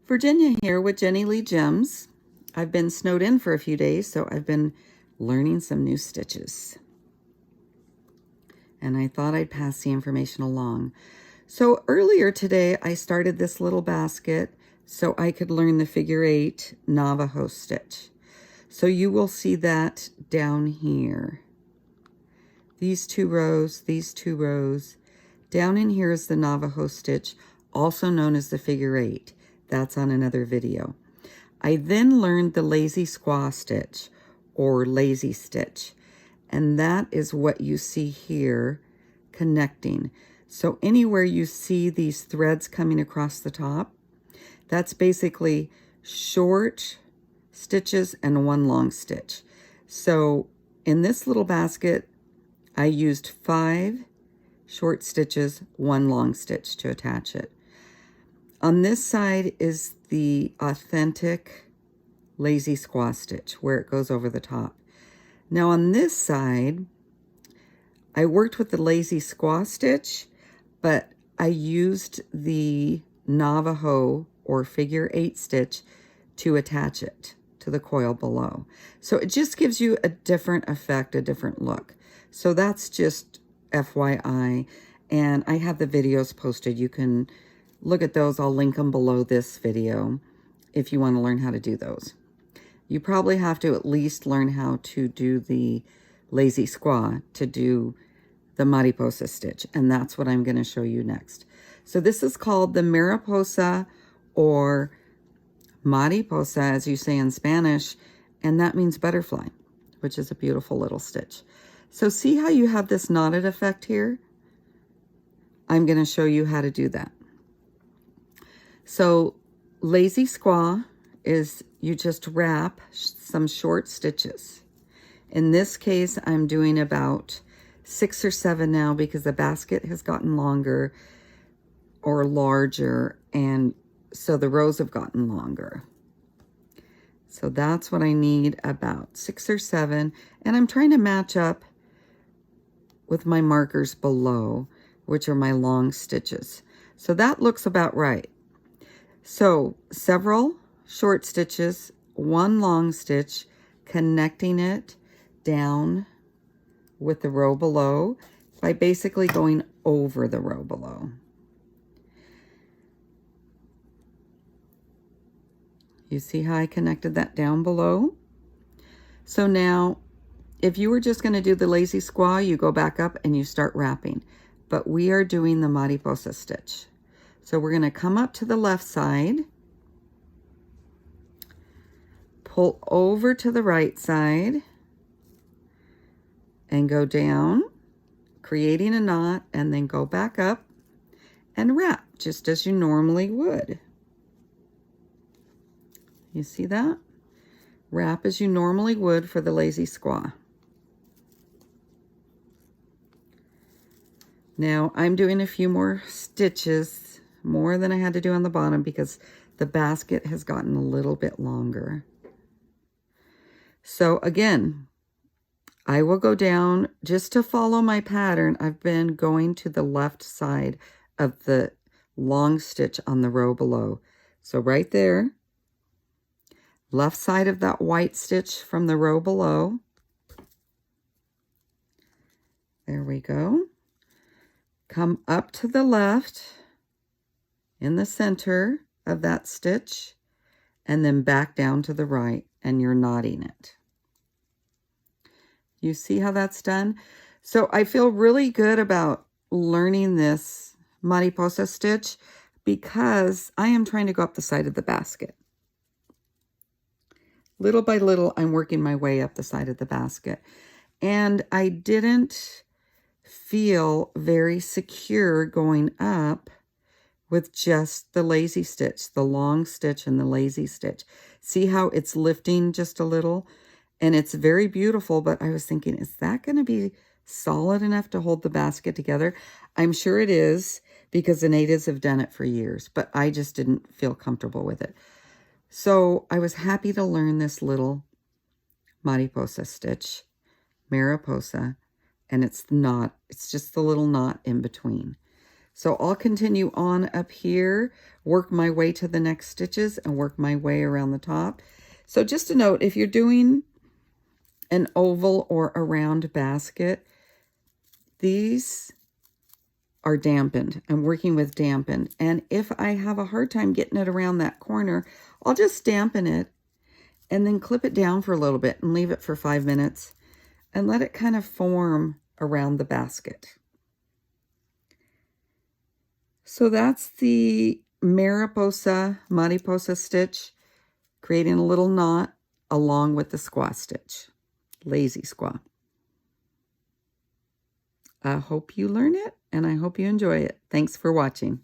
Virginia here with Jenny Lee Gems. I've been snowed in for a few days, so I've been learning some new stitches. And I thought I'd pass the information along. So earlier today, I started this little basket so I could learn the figure 8 Navajo stitch. So you will see that down here. These two rows. Down in here is the Navajo stitch, also known as the figure 8. That's on another video. I then learned the lazy squaw stitch or lazy stitch, and that is what you see here connecting. So anywhere you see these threads coming across the top, that's basically short stitches and one long stitch. So in this little basket, I used 5 short stitches, 1 long stitch to attach it. On this side is the authentic lazy squaw stitch where it goes over the top. Now on this side, I worked with the lazy squaw stitch, but I used the Navajo or figure 8 stitch to attach it to the coil below. So it just gives you a different effect, a different look. So that's just FYI, and I have the videos posted. You can look at those. I'll link them below this video if you want to learn how to do those. You probably have to at least learn how to do the lazy squaw to do the Mariposa stitch, and that's what I'm going to show you next. So this is called the Mariposa or Mariposa, as you say in Spanish, and that means butterfly, which is a beautiful little stitch. So see how you have this knotted effect here? I'm going to show you how to do that. So lazy squaw is you just wrap some short stitches. In this case, I'm doing about 6 or 7 now because the basket has gotten longer or larger, and so the rows have gotten longer. So that's what I need, about 6 or 7, and I'm trying to match up with my markers below, which are my long stitches. So that looks about right. So several short stitches, 1 long stitch, connecting it down with the row below by basically going over the row below. You see how I connected that down below? So now, if you were just going to do the lazy squaw, you go back up and you start wrapping. But we are doing the Mariposa stitch. So we're going to come up to the left side, pull over to the right side, and go down, creating a knot, and then go back up and wrap, just as you normally would. You see that? Wrap as you normally would for the lazy squaw. Now I'm doing a few more stitches, more than I had to do on the bottom because the basket has gotten a little bit longer. So again, I will go down just to follow my pattern. I've been going to the left side of the long stitch on the row below. So right there, left side of that white stitch from the row below. There we go. Come up to the left in the center of that stitch and then back down to the right, and you're knotting it. You see how that's done? So I feel really good about learning this Mariposa stitch because I am trying to go up the side of the basket. Little by little, I'm working my way up the side of the basket. And I didn't feel very secure going up with just the lazy stitch, the long stitch and the lazy stitch. See how it's lifting just a little? And it's very beautiful, but I was thinking, is that going to be solid enough to hold the basket together? I'm sure it is because the natives have done it for years, but I just didn't feel comfortable with it. So I was happy to learn this little Mariposa stitch, Mariposa, and it's just the little knot in between. So I'll continue on up here, work my way to the next stitches, and work my way around the top. So just a note, if you're doing an oval or a round basket, these are dampened. I'm working with dampened. And if I have a hard time getting it around that corner, I'll just dampen it and then clip it down for a little bit and leave it for 5 minutes and let it kind of form around the basket. So that's the Mariposa stitch, creating a little knot along with the squaw stitch, lazy squaw. I hope you learn it and I hope you enjoy it. Thanks for watching.